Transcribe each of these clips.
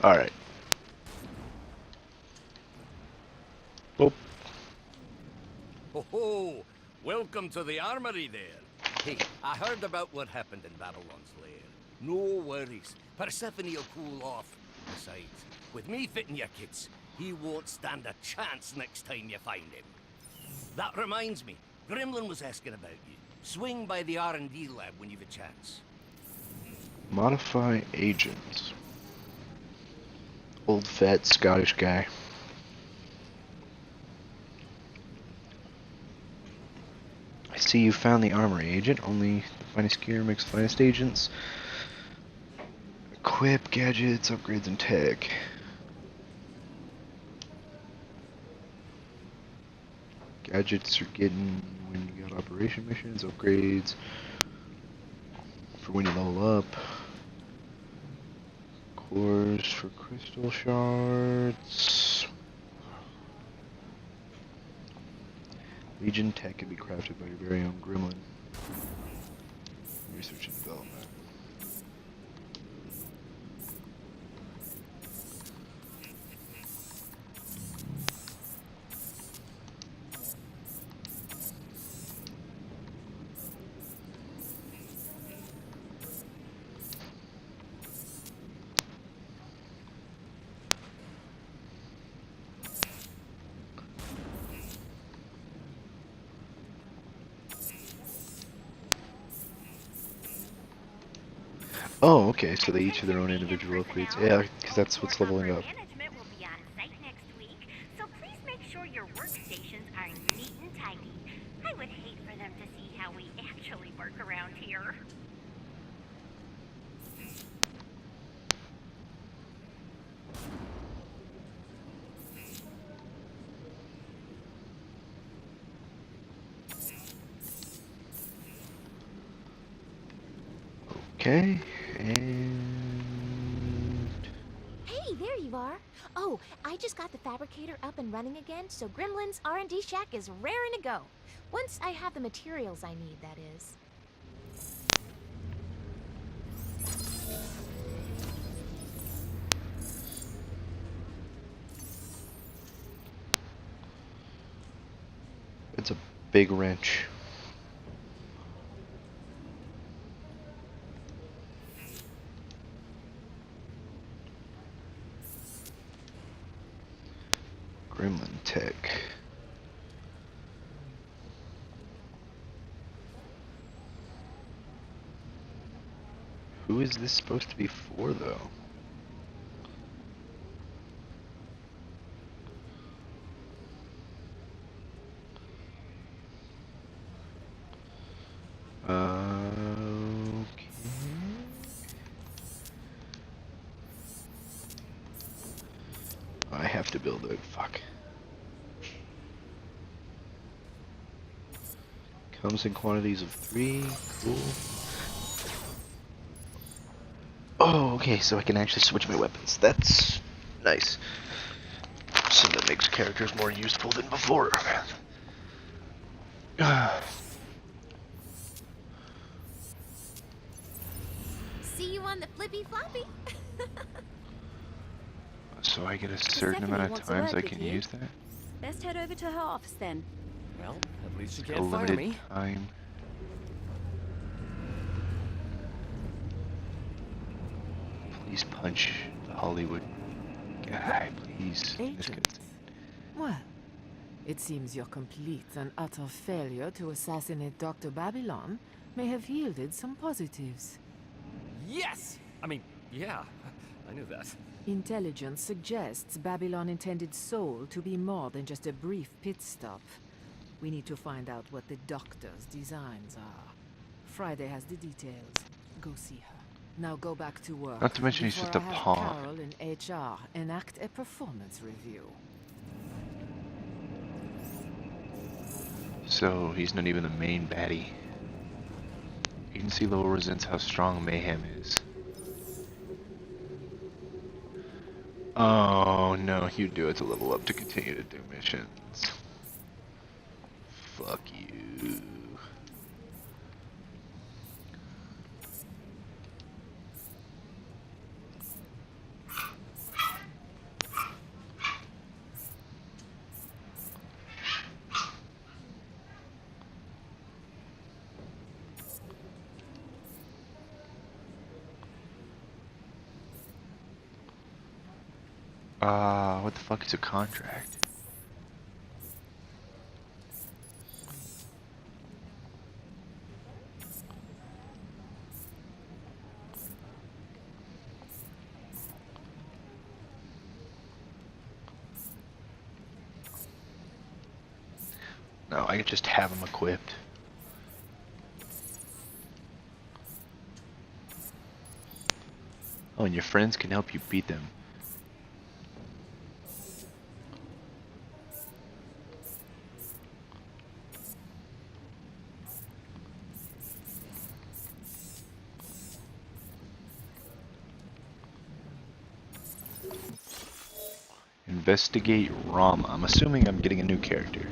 Alright. Oh, Ho ho! Welcome to the armory there. Hey, I heard about what happened in Babylon's lair. No worries. Persephone will cool off. Besides, with me fitting your kits, he won't stand a chance next time you find him. That reminds me, Gremlin was asking about you. Swing by the R&D lab when you've a chance. modify agents. Old fat Scottish guy. I see you found the armory agent. Only the finest gear makes the finest agents. Equip, gadgets, upgrades, and tech. Gadgets are getting when you got operation missions, upgrades for when you level up. Cores for crystal shards. Legion tech can be crafted by your very own gremlin. Research and development. Oh, okay, so they each have their own individual upgrades. Yeah, because that's what's leveling up. Management will be on site next week, so please make sure your workstations are neat and tidy. I would hate for them to see how we actually work around here. Okay, and Hey, there you are. Oh, I just got the fabricator up and running again, so Gremlin's R&D shack is raring to go. Once I have the materials I need, that is. it's a big wrench. Gremlin tech. Who is this supposed to be for, though? Okay. I have to build it. Fuck. Comes in quantities of 3. Cool. Oh, okay, so I can actually switch my weapons. That's nice. So that makes characters more useful than before. See you on the flippy floppy. So I get a certain amount of times I can use that? Best head over to her office then. Well, at least you A can't fire limited me. time. Please punch the Hollywood guy, please. in this Agent. cutscene. Well, it seems your complete and utter failure to assassinate Dr. Babylon may have yielded some positives. Yes! I mean, yeah, I knew that. Intelligence suggests Babylon intended Soul to be more than just a brief pit stop. We need to find out what the Doctor's designs are. Friday has the details. Go see her. Now go back to work. Not to mention he's before just a I have pawn. Carol in HR enact a performance review. So he's not even the main baddie. Agency level resents how strong Mayhem is. Oh no, you do it to level up to continue to do missions. Fuck you. What the fuck is a contract? No, I could just have them equipped. Oh, and your friends can help you beat them. Investigate Rama. I'm assuming I'm getting a new character.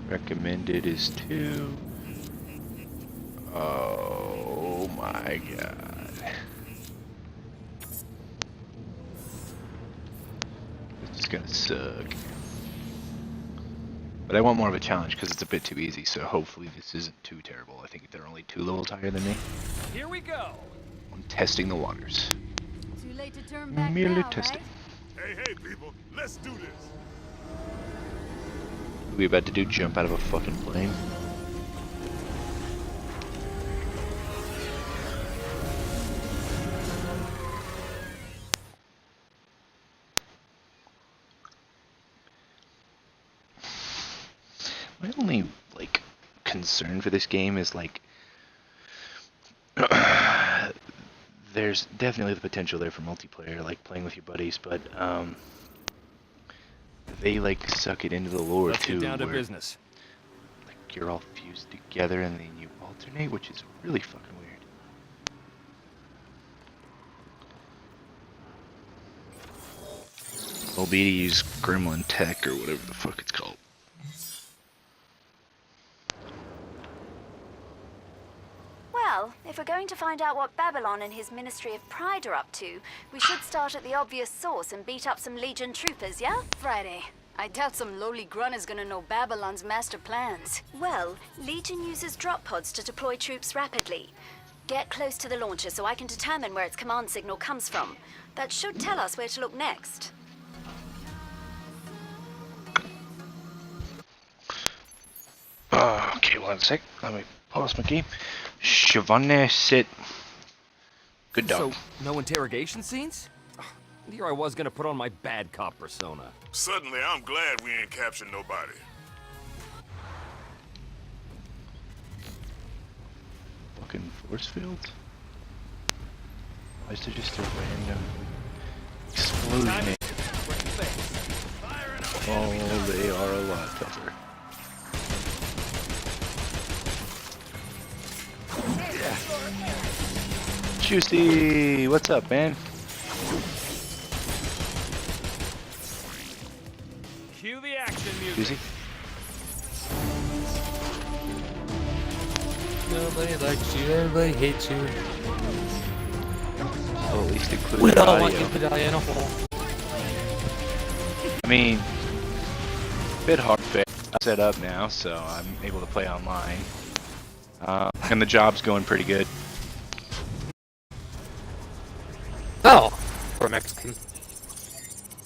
Recommended is 2. Oh my god. This is gonna suck. But I want more of a challenge because it's a bit too easy, so hopefully this isn't too terrible. I think they're only 2 levels higher than me. Here we go. I'm testing the waters. Too late to turn back Merely now, testing. right? Hey, people, let's do this. What are we about to do? Jump out of a fucking plane? My only, like, concern for this game is, like, there's definitely the potential there for multiplayer, like playing with your buddies, but, they, like, suck it into the lore, Let's too, get down to where, business. like, you're all fused together and then you alternate, which is really fucking weird. It'll be to use Gremlin Tech, or whatever the fuck it's called. Well, if we're going to find out what Babylon and his Ministry of Pride are up to, we should start at the obvious source and beat up some Legion troopers, yeah? Friday. I doubt some lowly grunt is gonna know Babylon's master plans. Well, Legion uses drop pods to deploy troops rapidly. Get close to the launcher so I can determine where its command signal comes from. That should tell us where to look next. Okay, 1 sec. Let me pause my game. Siobhan sit. Good dog. So, no interrogation scenes? Here I was gonna put on my bad cop persona. Suddenly, I'm glad we ain't captured nobody. Fucking force fields? Why is there just a random explosion? Oh, they are a lot tougher. Juicy! What's up, man? Cue the action music. Juicy? Nobody likes you, everybody hates you. Oh, at least include We the all want audio. you to die in a hole. I mean, bit hard set up now, so I'm able to play online. And the job's going pretty good. Oh, for a Mexican.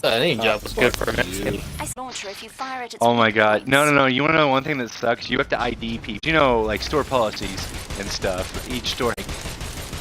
Any job was good for a Mexican. I launcher if you fire it at Oh my weak god. points. No. You wanna know one thing that sucks? You have to ID people. You know, like store policies and stuff. Each store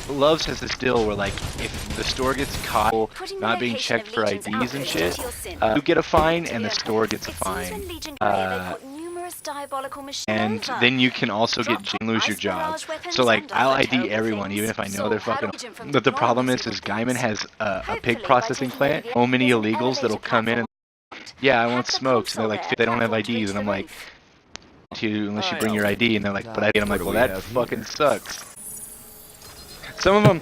Loves has this deal where, like, if the store gets caught Putting not the being location checked of for Legion's IDs and outpost shit, into your sin. you get a fine To and be the okay. store gets a It seems when fine. Legion created, they put numerous diabolical machines And over. then you can also get Drop and lose your ice job. barrage weapons So like and I'll other ID terrible everyone things. even if I know So they're how fucking. do Legion from But the deploying problem these is little Gaiman things? has a Hopefully, pig by processing taking plant. over So many there's an illegals that'll elevator come in and platform. yeah, I Hack want the smokes. And they're console like there, they don't have platform to IDs, reach and I'm the like, roof. unless you Hi, bring your Alfred. ID, and they're like, but I I'm like, What well do we that have fucking here? sucks. Some of them,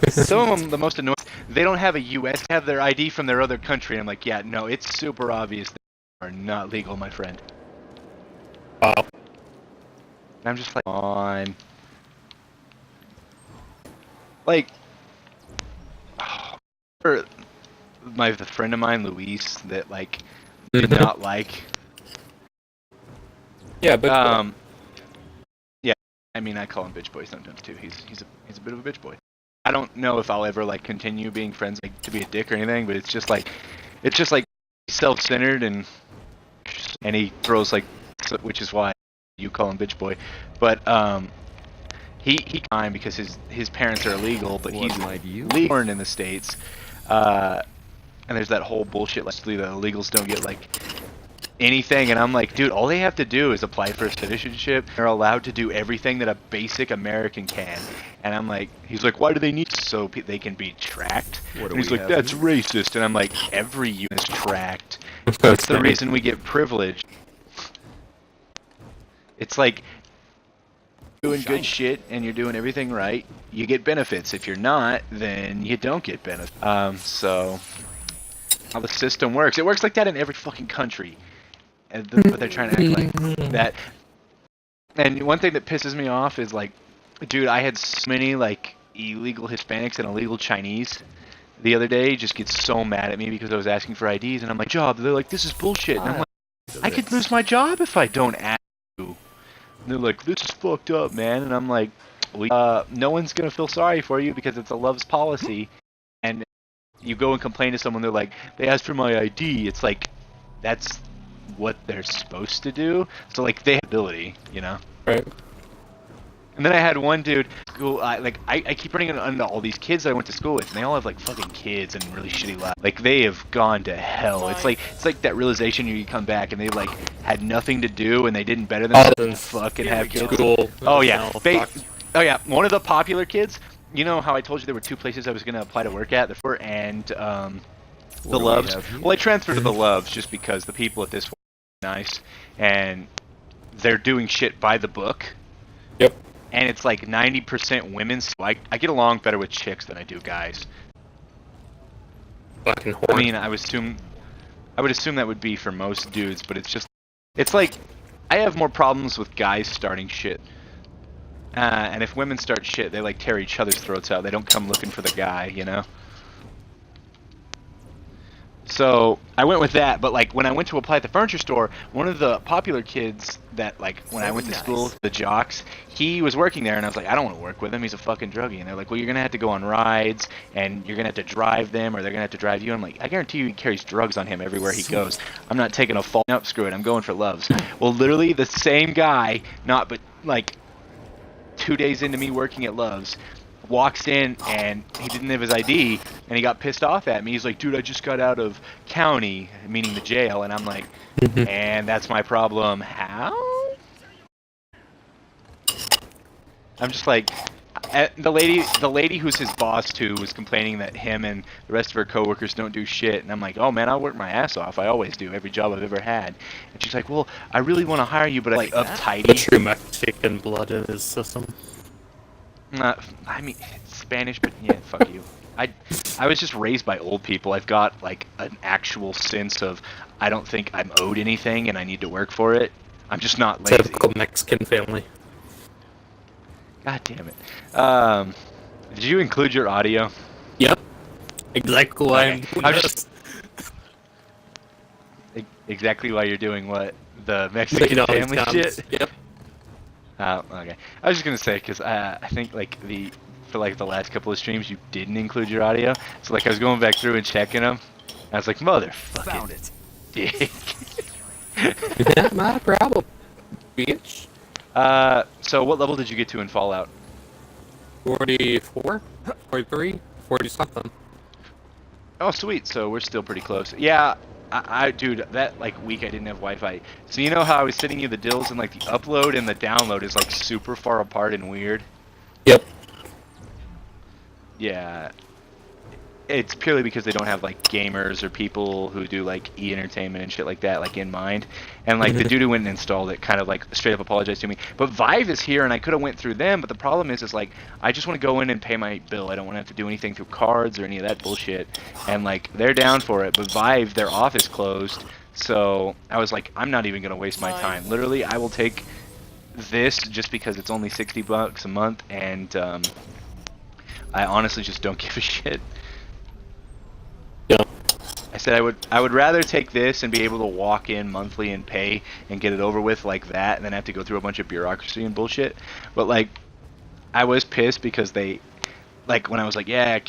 the most annoying. They don't have a US, they have their ID from their other country. And I'm like, yeah, no, it's super obvious they are not legal, my friend. Wow. And I'm just like, on. Like, the friend of mine, Luis, that like did not like. Yeah, but I mean, I call him bitch boy sometimes too. He's a bit of a bitch boy. I don't know if I'll ever like continue being friends, like to be a dick or anything, but it's just like self-centered and he throws like, which is why you call him bitch boy. But he fine because his parents are illegal, but he's legal born in the States. And there's that whole bullshit like the illegals don't get like anything, and I'm like, dude, all they have to do is apply for citizenship. They're allowed to do everything that a basic American can. And I'm like, he's like, why do they need so they can be tracked? And he's like, that's racist. And I'm like, every unit is tracked. That's the reason we get privilege. It's like doing good shit and you're doing everything right, you get benefits. If you're not, then you don't get benefits. So how the system works. It works like that in every fucking country. But they're trying to act like that. And one thing that pisses me off is like, dude, I had so many like illegal Hispanics and illegal Chinese the other day just get so mad at me because I was asking for IDs, and I'm like, job. They're like, this is bullshit. And I'm like, I could lose my job if I don't ask you. And they're like, this is fucked up, man. And I'm like, no one's gonna feel sorry for you because it's a loves policy. And you go and complain to someone, they're like, they asked for my ID. It's like, that's what they're supposed to do. So like they have ability, you know. Right. And then I had one dude who I keep running into all these kids that I went to school with, and they all have like fucking kids and really shitty lives. Like they have gone to hell. It's like that realization you come back and they like had nothing to do and they didn't better themselves than fucking have kids. School. Oh yeah. Oh yeah. One of the popular kids. You know how I told you there were two places I was gonna apply to work at, the Fort and the Loves. Well, I transferred to the Loves just because the people at this are nice and they're doing shit by the book. Yep. And it's like 90% women, so I get along better with chicks than I do guys. Fucking I horny. mean, I would assume that would be for most dudes, but it's like I have more problems with guys starting shit. And if women start shit, they like tear each other's throats out. They don't come looking for the guy, you know? So I went with that, but like when I went to apply at the furniture store, one of the popular kids that like when I went to school, the jocks, he was working there, and I was like, I don't want to work with him. He's a fucking druggie. And they're like, well, you're gonna have to go on rides, and you're gonna have to drive them, or they're gonna have to drive you. I'm like, I guarantee you, he carries drugs on him everywhere he goes. I'm not taking a fall. Nope, screw it. I'm going for Loves. Well, literally the same guy, not but like 2 days into me working at Loves, walks in and he didn't have his ID and he got pissed off at me. He's like, dude, I just got out of county, meaning the jail. And I'm like, and that's my problem. How? I'm just like, the lady who's his boss too was complaining that him and the rest of her coworkers don't do shit. And I'm like, oh man, I'll work my ass off. I always do, every job I've ever had. And she's like, well, I really want to hire you, but I'm like uptighty. The true Mexican blood in his system. I mean, Spanish, but yeah, fuck you. I was just raised by old people. I've got like an actual sense of I don't think I'm owed anything and I need to work for it. I'm just not lazy. Typical Mexican family. God damn it. Did you include your audio? Yep. Exactly why I'm I'm just exactly why you're doing what? The Mexican family shit? Yep. Okay. I was just gonna say because I think like for like the last couple of streams you didn't include your audio, so like I was going back through and checking them. I was like, motherfucking Found it. dick. Yeah, not a problem, bitch. So what level did you get to in Fallout? 44, 43, 40 something. Oh, sweet. So we're still pretty close. Yeah. Dude, that like week I didn't have Wi-Fi. So you know how I was sending you the dills and like the upload and the download is like super far apart and weird? Yep. Yeah. It's purely because they don't have like gamers or people who do like e-entertainment and shit like that like in mind. And like the dude who went and installed it kind of like straight up apologized to me. But Vive is here and I could have went through them, but the problem is like I just want to go in and pay my bill. I don't want to have to do anything through cards or any of that bullshit. And like they're down for it, but Vive, their office closed. So I was like, I'm not even gonna waste my time. Literally, I will take this just because it's only $60 a month, and I honestly just don't give a shit. Yeah. said I would rather take this and be able to walk in monthly and pay and get it over with like that, and then have to go through a bunch of bureaucracy and bullshit. But like, I was pissed because they, like, when I was like, yeah,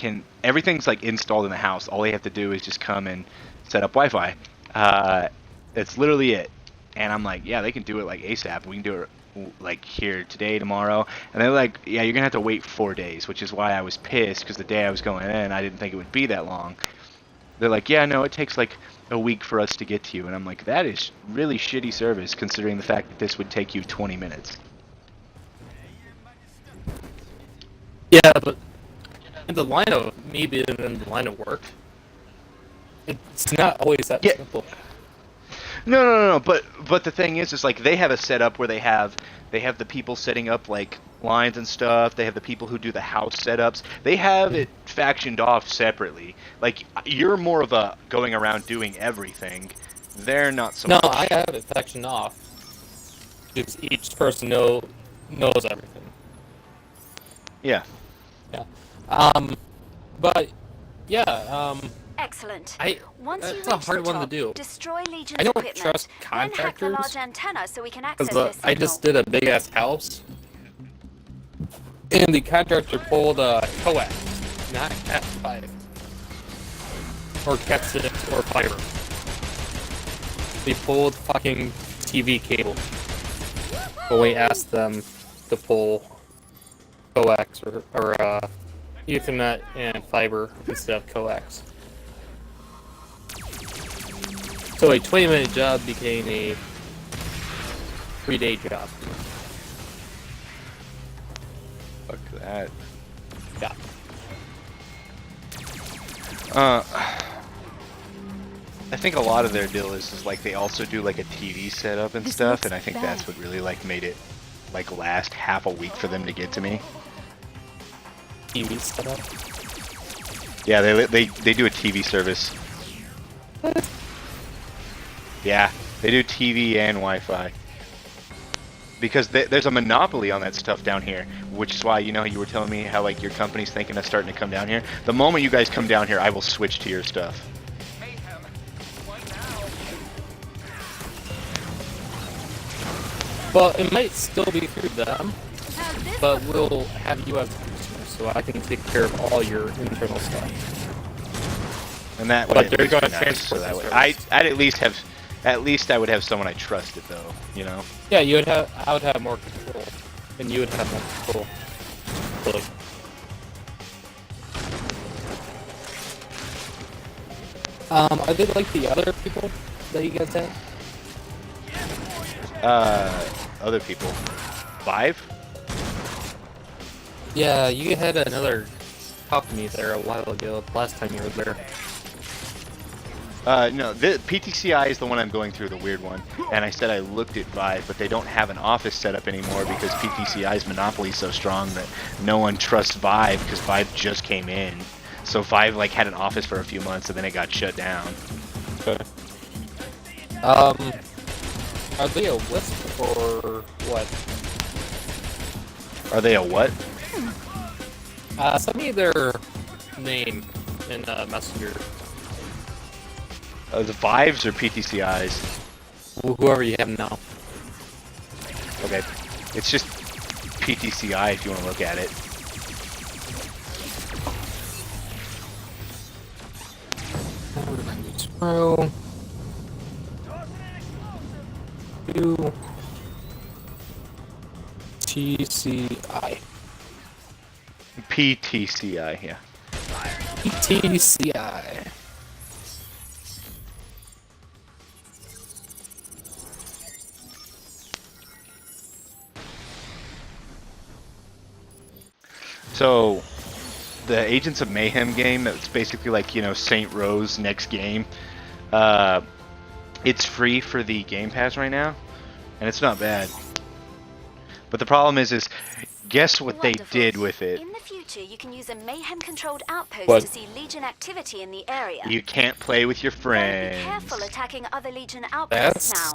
everything's like installed in the house. All they have to do is just come and set up Wi-Fi. That's literally it. And I'm like, yeah, they can do it like ASAP. We can do it like here today, tomorrow. And they're like, yeah, you're gonna have to wait 4 days, which is why I was pissed, because the day I was going in, I didn't think it would be that long. They're like, yeah, no, it takes like a week for us to get to you. And I'm like, that is really shitty service, considering the fact that this would take you 20 minutes. Yeah, but in the line of maybe in the line of work, it's not always that simple. No. But the thing is like they have a setup where they have the people setting up like lines and stuff. They have the people who do the house setups. They have it factioned off separately. Like, you're more of a going around doing everything. They're not so much. No, I have it factioned off. Because each person knows everything. Yeah. Yeah. But yeah. Excellent. Once you That's a reach hard the one to top, do. destroy Legion's I don't equipment, trust then hack the contractors. large antenna so we can access Because their signal. I just did a big ass house, and the contractor pulled coax, not Cat5, or Cat6, or fiber. They pulled fucking TV cable, but we asked them to pull coax or Ethernet and fiber instead of coax. So a 20-minute job became a 3-day job. Fuck that. Yeah. I think a lot of their deal is like they also do like a TV setup and stuff, and I think that's what really like made it like last half a week for them to get to me. TV setup? Yeah, they do a TV service. Yeah, they do TV and Wi-Fi. Because there's a monopoly on that stuff down here, which is why, you know, you were telling me how like your company's thinking of starting to come down here. The moment you guys come down here, I will switch to your stuff. Mayhem, why now? Well, it might still be through them, but we'll have you as a customer, so I can take care of all your internal stuff. And that would But at they're least gonna be nice, transport so that the way service. I'd at least I would have someone I trusted, though, you know. Yeah, I would have more control, and you would have more control. Really. Are they like the other people that you guys had? Other people. 5? Yeah, you had another company there a while ago, last time you were there. No, the PTCI is the one I'm going through, the weird one. And I said I looked at Vive, but they don't have an office set up anymore because PTCI's monopoly is so strong that no one trusts Vive because Vive just came in. So Vive like had an office for a few months and then it got shut down. Okay. Are they a Wisp or what? Are they a what? Send me their name in Messenger. The Vives or PTCIs? Whoever you have now. Okay. It's just PTCI if you want to look at it. Tomorrow. U TCI. PTCI, yeah. TCI. So, the Agents of Mayhem game, that's basically like, you know, Saint Row's next game. It's free for the Game Pass right now, and it's not bad. But the problem is guess what they Wonderful. did with it? In the future, you can use a Mayhem-controlled outpost What? to see Legion activity in the area. You can't play with your Though friends. be careful attacking other Legion outposts now.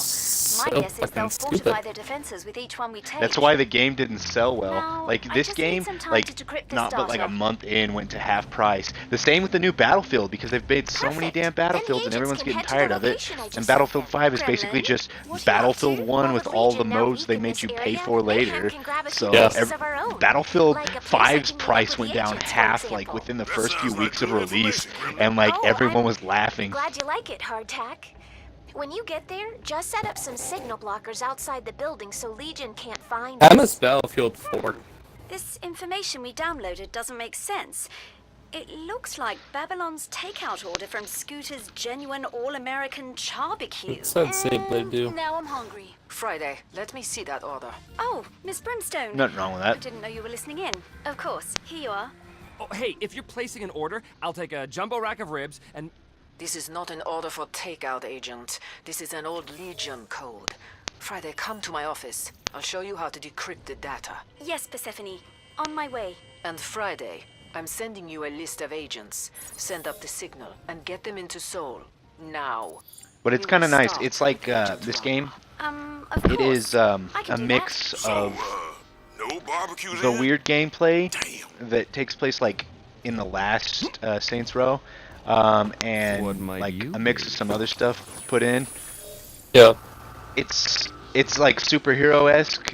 My so guess is they'll fucking fortify stupid. their defenses with each one we take. That's why the game didn't sell well. Now, Like I this just need game, some time like to decrypt this not but like a data. month in went to half price. The same with the new Battlefield because they've made so many Perfect. damn Then Battlefields the and everyone's agents getting can head to tired the of it. location I just And sent Battlefield them. 5 is basically Gremlin, just what are you up Battlefield to? 1 Well, with with all the Legion now modes they weak in made this you pay area, for Mayhem later. can grab a few So Yeah. pieces of our own. Battlefield Like a place I 5's can meet up price with went the down agents, for half like example. within the That first few sounds weeks like of good release, information, and like Oh, everyone I'm was laughing. Glad you like it, Hardtack. When you get there, just set up some signal blockers outside the building so Legion can't find I us. miss Battlefield 4. This information we downloaded doesn't make sense. It looks like Babylon's takeout order from Scooter's genuine all-American barbecue. It said save, but I do. Now I'm hungry. Friday, let me see that order. Oh, Miss Brimstone. Nothing wrong with I that. didn't know you were listening in. Of course, here you are. Oh, hey, if you're placing an order, I'll take a jumbo rack of ribs and... This is not an order for takeout, Agent. This is an old Legion code. Friday, come to my office. I'll show you how to decrypt the data. Yes, Persephone. On my way. And Friday, I'm sending you a list of agents. Send up the signal and get them into Seoul. Now. But it's We kind of will nice. start It's like Agent this Rama. game. Of course. It is I a can do mix So, of no barbecue the then? weird gameplay Damn. that takes place like in the last Saints Row, What and might like you a mix of some other stuff put in. Yeah. It's like superhero-esque,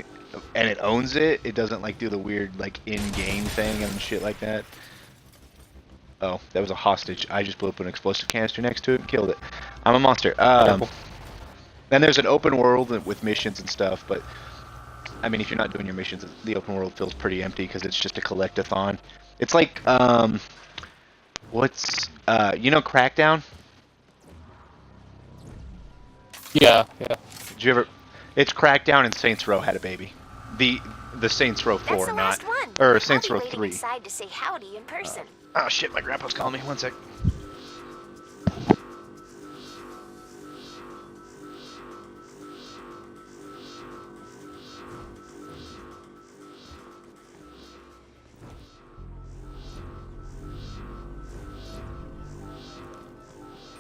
and it owns it. It doesn't like do the weird like in-game thing and shit like that. Oh, that was a hostage. I just blew up an explosive canister next to it and killed it. I'm a monster. Careful. Then there's an open world with missions and stuff, but I mean, if you're not doing your missions, the open world feels pretty empty because it's just a collect-a-thon. It's like, what's, you know Crackdown? Yeah, yeah. Did you ever, it's Crackdown and Saints Row had a baby. The Saints Row 4, That's the not, last one. or Saints I'll Row be waiting 3. inside to say howdy in person. Oh shit, my grandpa's calling me. One sec.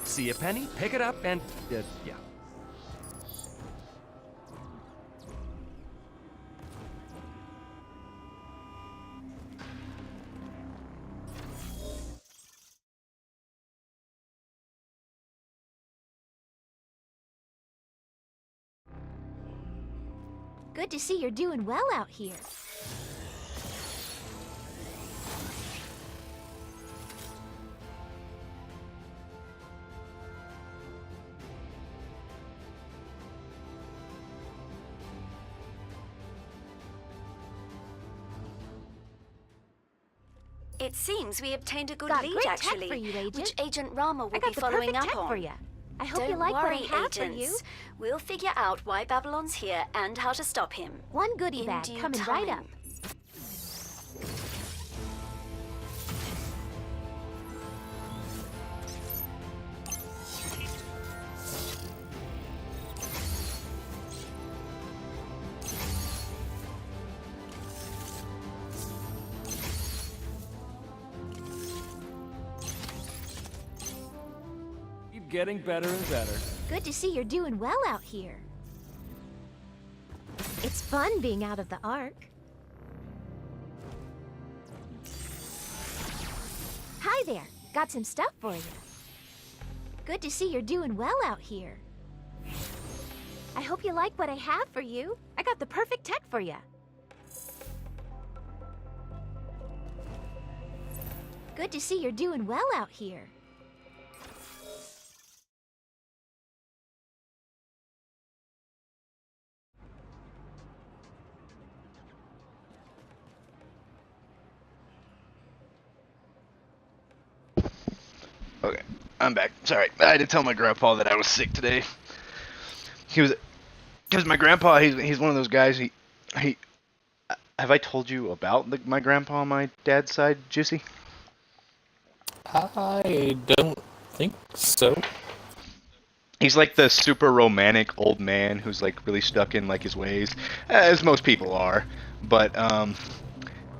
See a penny, pick it up, and... yeah. Good to see you're doing well out here. It seems we obtained a good Got lead, great actually, tech for you, Agent. which Agent Rama will I got be the following perfect up tech on. for you. I hope Don't you like worry, what I have agents. for you. We'll figure out why Babylon's here and how to stop him. One goodie In bag due coming right time. up. Keep getting better and better. Good to see you're doing well out here. It's fun being out of the Ark. Hi there. Got some stuff for you. Good to see you're doing well out here. I hope you like what I have for you. I got the perfect tech for you. Good to see you're doing well out here. Okay, I'm back. Sorry, I had to tell my grandpa that I was sick today. He was, because my grandpa, he's one of those guys. He, have I told you about my grandpa on my dad's side, Juicy? I don't think so. He's like the super romantic old man who's like really stuck in like his ways, as most people are. But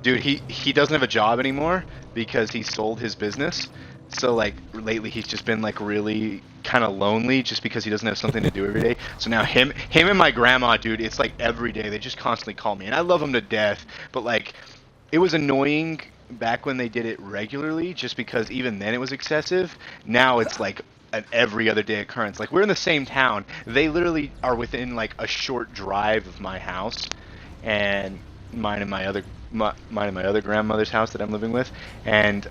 Dude, he doesn't have a job anymore because he sold his business. So like lately he's just been like really kind of lonely just because he doesn't have something to do every day. So now him and my grandma, dude, it's like every day they just constantly call me, and I love them to death. But like, it was annoying back when they did it regularly, just because even then it was excessive. Now it's like an every other day occurrence. Like, we're in the same town. They literally are within like a short drive of my house, and mine and my other grandmother's house that I'm living with, and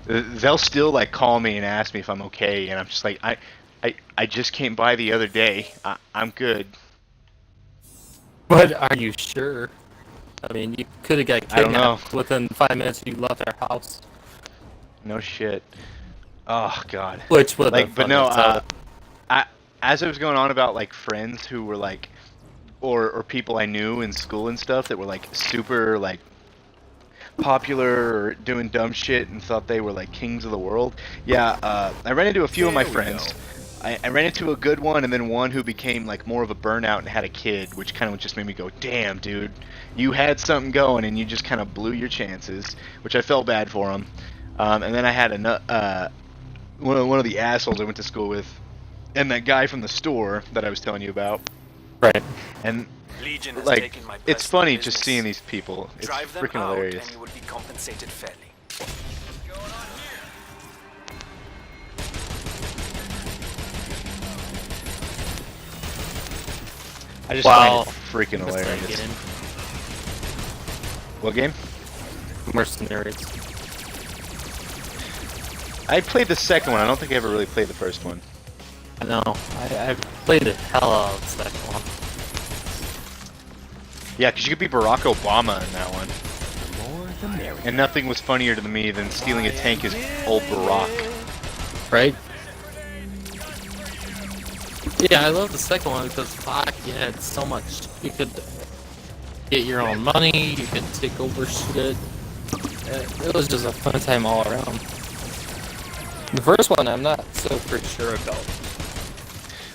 they'll still like call me and ask me if I'm okay, and I'm just like, I just came by the other day. I'm good. But are you sure? I mean, you could have got I don't know. kidnapped within 5 minutes you left our house. No shit. Oh god. Which would like, but no. As I was going on about like friends who were like, or people I knew in school and stuff that were like super like popular or doing dumb shit and thought they were like kings of the world. Yeah, I ran into a few of my friends. I ran into a good one, and then one who became like more of a burnout and had a kid, which kind of just made me go, damn, dude, you had something going and you just kind of blew your chances, which I felt bad for him. And then I had one of the assholes I went to school with, and that guy from the store that I was telling you about. Right. And Legion has like, taken my it's personal funny business. just seeing these people. It's Drive them freaking out hilarious. and you will be compensated fairly. I just Wow. find it freaking hilarious. Mistaken. What game? Mercenaries. I played the second one. I don't think I ever really played the first one. I know. I played the hell out of the second one. Yeah, because you could be Barack Obama in that one. And nothing was funnier to me than stealing a tank as old Barack. Right? Yeah, I love the second one because fuck, you had so much. You could get your own money, you could take over shit. It was just a fun time all around. The first one I'm not so pretty sure about.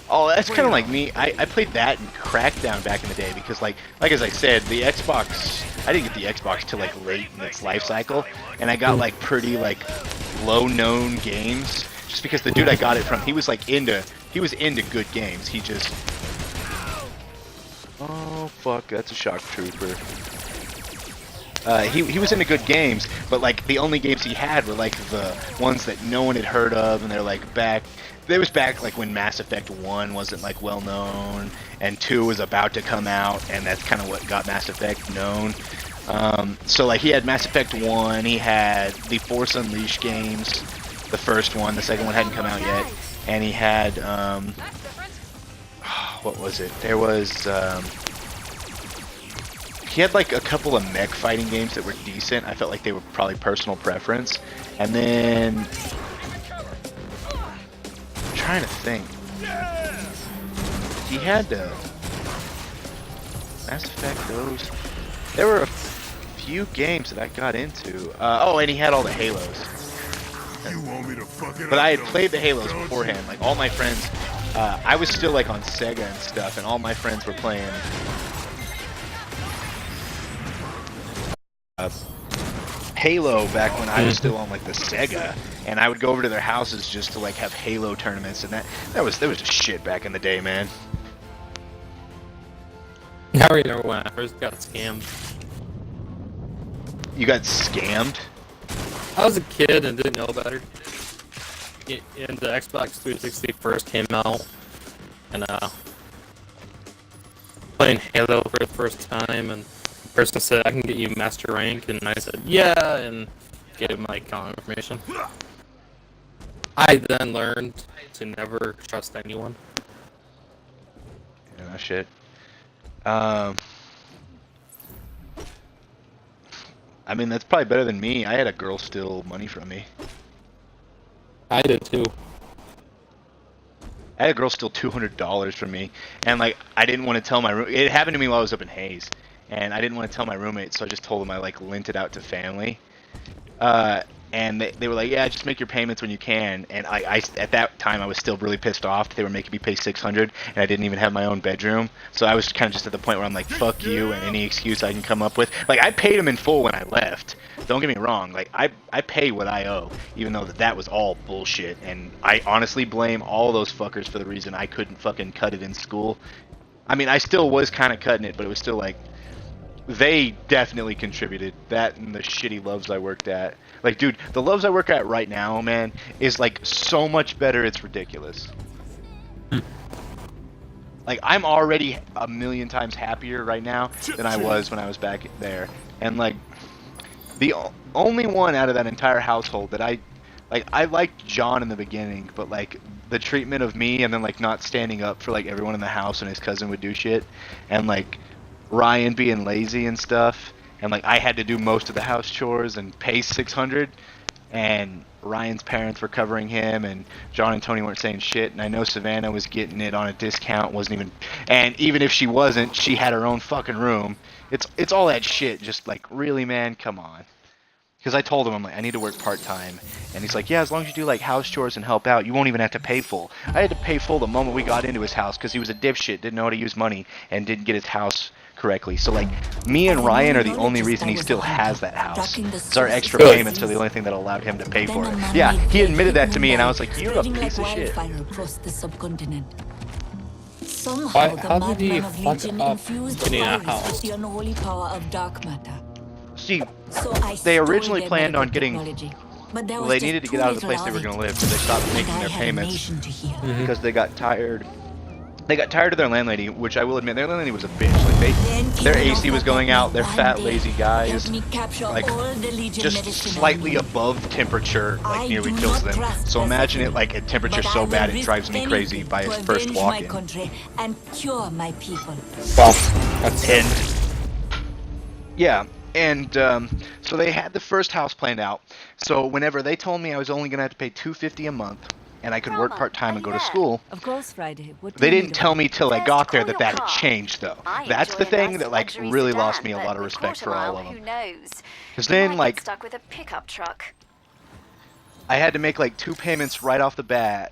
Oh, that's kind of like me. I played that in Crackdown back in the day because, like as I said, the Xbox. I didn't get the Xbox till like late in its life cycle, and I got like pretty like low-known games just because the dude I got it from, he was into good games. He just. Oh fuck, that's a shock trooper. He was into good games, but like the only games he had were like the ones that no one had heard of, and they're like back. It was back like when Mass Effect 1 wasn't like well known, and 2 was about to come out, and that's kind of what got Mass Effect known. So like he had Mass Effect 1, he had the Force Unleashed games, the first one, the second one hadn't come out yet, and he had what was it? There was he had like a couple of mech fighting games that were decent. I felt like they were probably personal preference, and then. I'm trying to think. He had Mass Effect, those. There were a few games that I got into. Oh, and he had all the Halos. You want me to fuck it But up, I had don't played the you? Halos beforehand. Like all my friends, I was still like on Sega and stuff, and all my friends were playing. Halo back when I was still on like the Sega, and I would go over to their houses just to like have Halo tournaments, and that was just shit back in the day, man. I remember when I first got scammed. You got scammed? I was a kid and didn't know better. And the Xbox 360 first came out, and playing Halo for the first time, and the person said, I can get you master rank, and I said, yeah, and gave my account information. I then learned to never trust anyone. Yeah, no shit. I mean, that's probably better than me. I had a girl steal money from me. I did too. I had a girl steal $200 from me, and like I didn't want to tell my room. It happened to me while I was up in Hayes, and I didn't want to tell my roommate, so I just told him I like lent it out to family. and they were like, yeah, just make your payments when you can. And I at that time I was still really pissed off. They were making me pay $600, and I didn't even have my own bedroom. So I was kind of just at the point where I'm like, fuck you and any excuse I can come up with. Like, I paid them in full when I left. Don't get me wrong. Like, I pay what I owe, even though that was all bullshit. And I honestly blame all those fuckers for the reason I couldn't fucking cut it in school. I mean, I still was kind of cutting it, but it was still like, they definitely contributed. That and the shitty loves I worked at. Like, dude, the loves I work at right now, man, is like so much better, it's ridiculous. Like, I'm already a million times happier right now than I was when I was back there. And like, the only one out of that entire household that I liked John in the beginning, but like the treatment of me and then like not standing up for like everyone in the house when his cousin would do shit, and like Ryan being lazy and stuff, and like I had to do most of the house chores and pay $600, and Ryan's parents were covering him, and John and Tony weren't saying shit, and I know Savannah was getting it on a discount, and even if she wasn't, she had her own fucking room. It's all that shit. Just like, really, man, come on. Because I told him, I'm like, I need to work part-time. And he's like, yeah, as long as you do like house chores and help out, you won't even have to pay full. I had to pay full the moment we got into his house because he was a dipshit, didn't know how to use money, and didn't get his house correctly. So like, me and Ryan are the only reason he still has that house. It's our extra payments are the only thing that allowed him to pay for it. Yeah, he admitted that to me, and I was like, you're a piece of shit. Why, how did he fuck up getting a house? See, they originally planned on getting, well, they needed to get out of the place they were going to live, because they stopped making their payments because they got tired. They got tired of their landlady, which I will admit, their landlady was a bitch. Like, their AC was going out, they're fat, lazy guys, like, just slightly above temperature, like, nearly kills them. So imagine it, like, at temperature so bad it drives me crazy by its first walk-in. Well, that's it. Yeah, and so they had the first house planned out. So whenever they told me I was only going to have to pay $250 a month, and I could work part-time and go to school, Of course, Friday. they didn't tell me till I got there that that had changed, though. That's the thing that, like, really lost me a lot of respect for all of them. Because then, like, stuck with a pickup truck. I had to make, like, 2 payments right off the bat.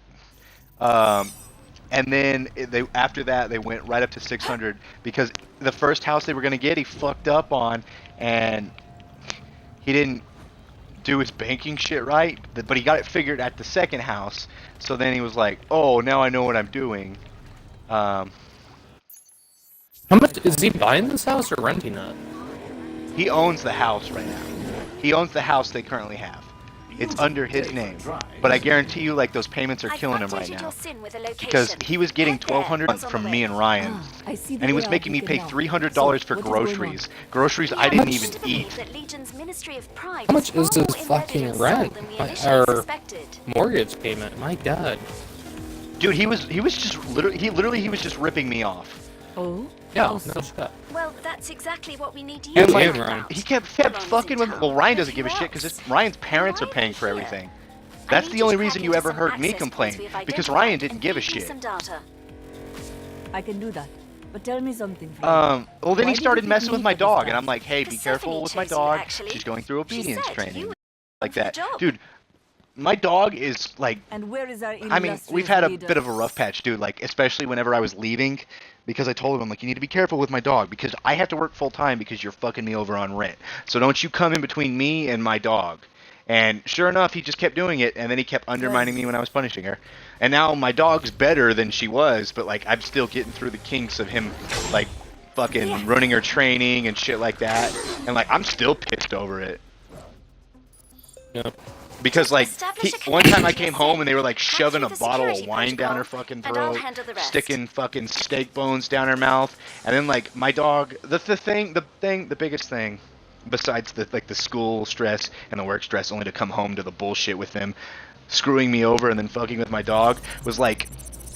And then after that, they went right up to $600 because the first house they were going to get, he fucked up on, and he didn't do his banking shit right, but he got it figured at the second house. So then he was like, oh, now I know what I'm doing. How much is he buying this house or renting it? He owns the house right now. He owns the house they currently have. It's under his name, but I guarantee you, like, those payments are killing him right now. Because he was getting $1,200 from me and Ryan, and he was making me pay $300 for groceries. Groceries I didn't even eat. How much is his fucking rent? Or mortgage payment? My god. Dude, he was just literally he was just ripping me off. Oh? Yeah, no shit. Well, that's exactly what we need to And use. like, Ryan. he kept fucking with. Well, Ryan doesn't give a shit because Ryan's parents are paying for everything. That's the only reason you ever heard me complain, because Ryan didn't give a shit. I can do that. But tell me something, Friday. Well, then he started messing with my dog, and I'm like, hey, be careful with my dog. She's going through obedience training, like that, dude. My dog is like, And where is our I mean, we've had a bit of a rough patch, dude, like, especially whenever I was leaving, because I told him, I'm like, you need to be careful with my dog, because I have to work full-time because you're fucking me over on rent. So don't you come in between me and my dog. And sure enough, he just kept doing it, and then he kept undermining me when I was punishing her. And now my dog's better than she was, but, like, I'm still getting through the kinks of him, like, fucking running her training and shit like that. And, like, I'm still pissed over it. Yep. Because, like, one time I came home and they were, like, shoving a bottle of wine down her fucking throat, sticking fucking steak bones down her mouth, and then, like, my dog, the biggest thing, besides the, like, the school stress and the work stress, only to come home to the bullshit with them screwing me over and then fucking with my dog, was, like,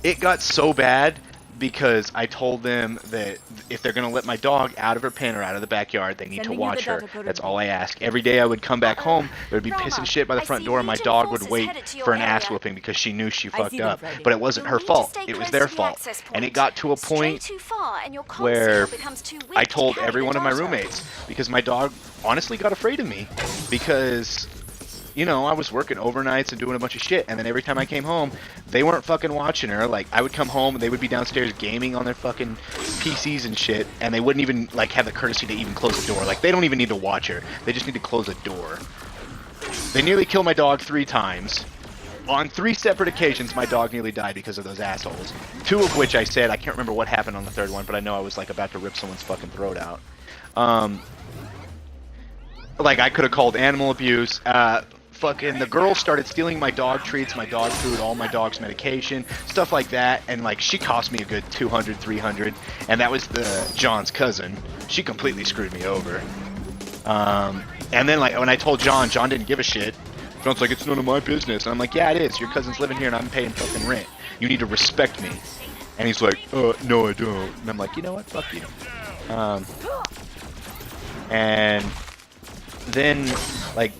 it got so bad because I told them that if they're going to let my dog out of her pen or out of the backyard, they need to watch her. That's all I ask. Every day I would come back home, there would be piss and shit by the front door, and my dog would wait for an ass whooping because she knew she fucked up. But it wasn't her fault. It was their fault. And it got to a point where I told every one of my roommates, because my dog honestly got afraid of me, because you know, I was working overnights and doing a bunch of shit, and then every time I came home, they weren't fucking watching her. Like, I would come home and they would be downstairs gaming on their fucking PCs and shit, and they wouldn't even, like, have the courtesy to even close the door. Like, they don't even need to watch her. They just need to close the door. They nearly killed my dog 3 times. On 3 separate occasions, my dog nearly died because of those assholes. 2 of which I said, I can't remember what happened on the 3rd one, but I know I was, like, about to rip someone's fucking throat out. Like, I could have called animal abuse. Fucking the girl started stealing my dog treats, my dog food, all my dog's medication, stuff like that, and like she cost me a good 200, 300, and that was the John's cousin. She completely screwed me over. And then like when I told John didn't give a shit. John's like, it's none of my business, and I'm like, yeah, it is. Your cousin's living here, and I'm paying fucking rent. You need to respect me. And he's like, no, I don't. And I'm like, you know what? Fuck you. And then like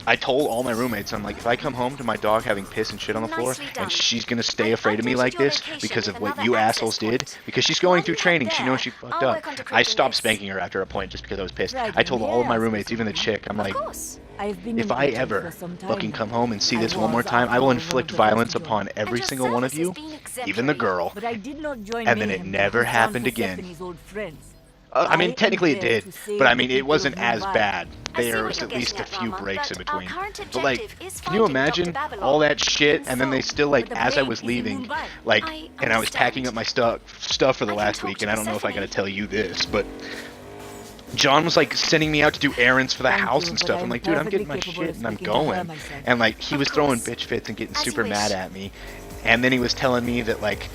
I told all my roommates, I'm like, if I come home to my dog having piss and shit on the floor, and she's gonna stay afraid of me like this because of what you assholes did, because she's going through training, she knows she fucked up. I stopped spanking her after a point just because I was pissed. I told all of my roommates, even the chick, I'm like, if I ever fucking come home and see this one more time, I will inflict violence upon every single one of you, even the girl. And then it never happened again. I mean, technically it did, but I mean, it wasn't as bad. There was at least a few breaks in between. But like, can you imagine all that shit, and then they still, like, as I was leaving, like, and I was packing up my stuff for the last week, and I don't know if I gotta tell you this, but John was like sending me out to do errands for the house and stuff. I'm like, dude, I'm getting my shit and I'm going. And like, he was throwing bitch fits and getting super mad at me. And then he was telling me that like,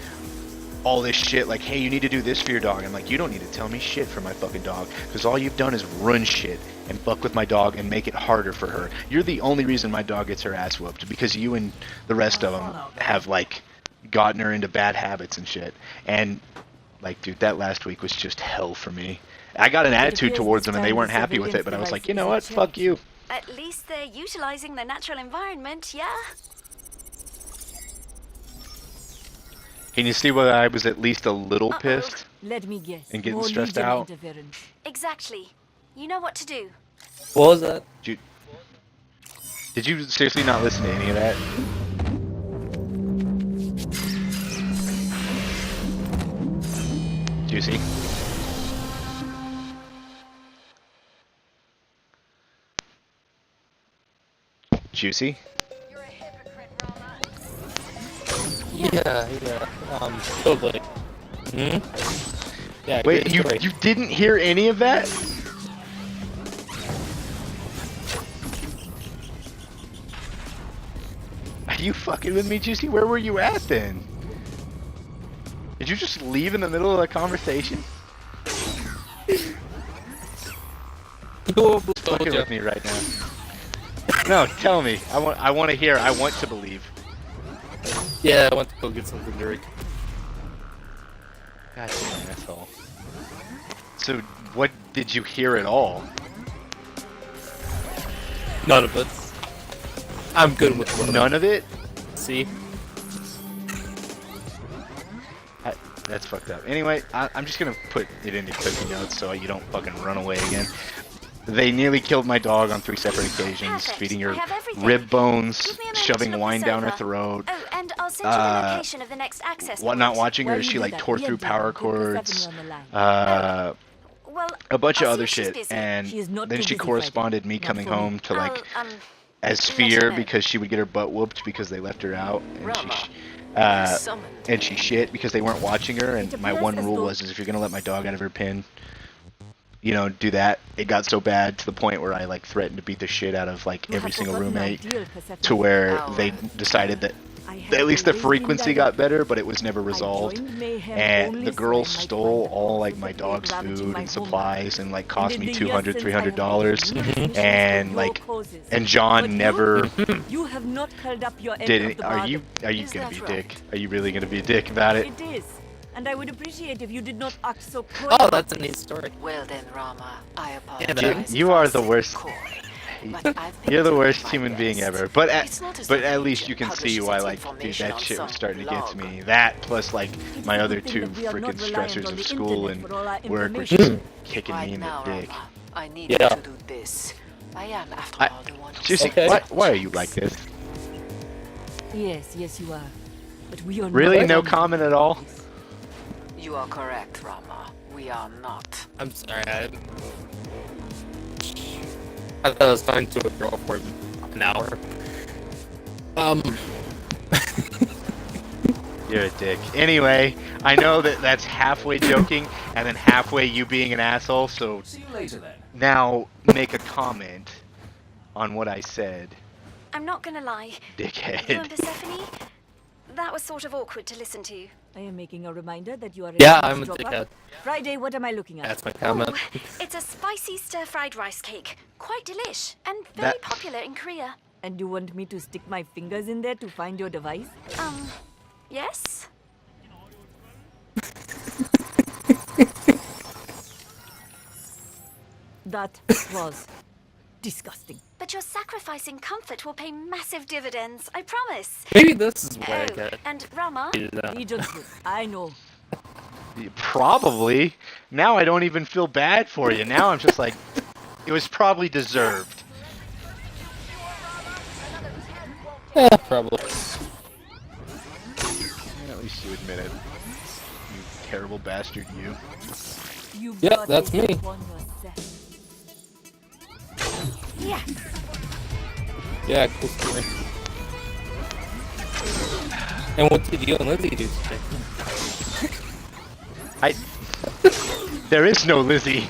all this shit, like, hey, you need to do this for your dog. I'm like, you don't need to tell me shit for my fucking dog, because all you've done is run shit and fuck with my dog and make it harder for her. You're the only reason my dog gets her ass whooped, because you and the rest of them have, like, gotten her into bad habits and shit. And, like, dude, that last week was just hell for me. I got an attitude towards them and they weren't happy with it, but I was like, you know what, fuck you. At least they're utilizing the natural environment, yeah? Can you see why I was at least a little pissed? Let me guess. And getting stressed out? Exactly. You know what to do. What was that? Did you seriously not listen to any of that? Juicy? Juicy? Yeah, totally. Yeah, wait, you didn't hear any of that? Are you fucking with me, Juicy? Where were you at then? Did you just leave in the middle of the conversation? Fucking with me right now. No, tell me. I want to hear. I want to believe. Yeah, I went to go get something to drink. God damn asshole. So, what did you hear at all? None of it. I'm good with what none of it? See? That's fucked up. Anyway, I'm just gonna put it into cooking notes so you don't fucking run away again. They nearly killed my dog on 3 separate occasions, feeding her rib bones, shoving wine down her throat. Oh, and I'll send you the location of the next access point. Not watching her, she like tore through power cords, a bunch of other shit, and then she corresponded me coming home to like as fear because she would get her butt whooped because they left her out, and she shit because they weren't watching her. And my one rule was, is if you're gonna let my dog out of her pen, you know, do that. It got so bad to the point where I like threatened to beat the shit out of like every single roommate, to where they decided that at least the frequency got better, but it was never resolved. And the girl stole all like my dog's food and supplies and like cost me $200, $300. And like, and John never did it. Are you gonna be a dick? Are you really gonna be a dick about it? It is. And I would appreciate if you did not act so coy. Oh, that's a neat story. Well then, Rama, I apologize. You are the worst. You're the worst human being ever. But at least you can see why, like, dude, that shit was starting to get to me. That plus like my other 2 freaking stressors of school and work were just kicking me in the dick. I need you to do this. I am, after all, the one who... Juicy, Okay. why are you like this? Yes, yes, you are. But we are Really? not No going comment to at all? You are correct, Rama. We are not. I'm sorry. I thought I was talking to a girl for an hour. You're a dick. Anyway, I know that that's halfway joking and then halfway you being an asshole, so See you later then. now make a comment on what I said, I'm not gonna lie. You and dickhead. Persephone? That was sort of awkward to listen to. I am making a reminder that you are Yeah, I'm a dickhead. Friday, what am I looking at? That's my comment. Ooh, it's a spicy stir-fried rice cake. Quite delish, and very That- popular in Korea. And you want me to stick my fingers in there to find your device? Yes? That was disgusting. But your sacrificing comfort will pay massive dividends, I promise. Maybe this is where I Oh, get and Rama, it. Legion's good. I know. Probably. Now I don't even feel bad for you. Now I'm just like, it was probably deserved. Yeah, probably. At least you admit it. You terrible bastard, you. You Yep, brought that's this me. upon yourself. yeah. Yeah, cool story. And what did you and Lizzie do today? There is no Lizzie.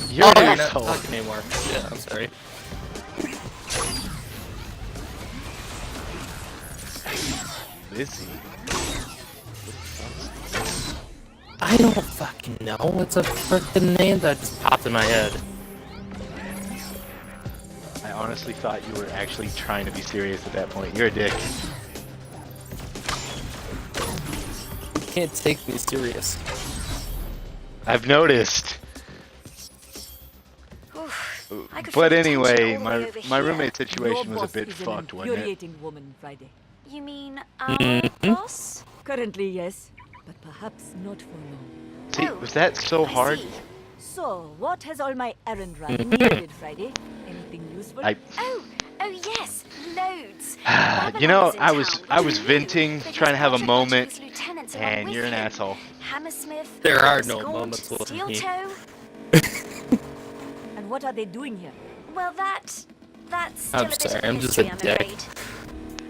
You're Oh, an you're not asshole. talking anymore. Yeah, I'm sorry. Lizzie. I don't fucking know. It's a freaking name that just popped in my head. I honestly thought you were actually trying to be serious at that point. You're a dick. You can't take me serious. I've noticed. Oof. I could But feel the tension anyway, all the way my over my here. roommate situation Your was a boss bit is fucked, an wasn't it? infuriating woman, Friday. You mean our Mhm. boss? Currently, yes, but perhaps not for long. See, Oh, was that so I hard? see. So, what has all my errand running yielded, Friday? Anything useful? Oh yes, loads. You know, Babylon is in I town, was but venting, because trying to have a Roger moment, Fletcher's lieutenants are and with you're an him. asshole. Hammersmith, There are no Scorch, moments with Steel me. Toe. And what are they doing here? Well, that's still I'm a bit sorry, of I'm just a history, I'm dick.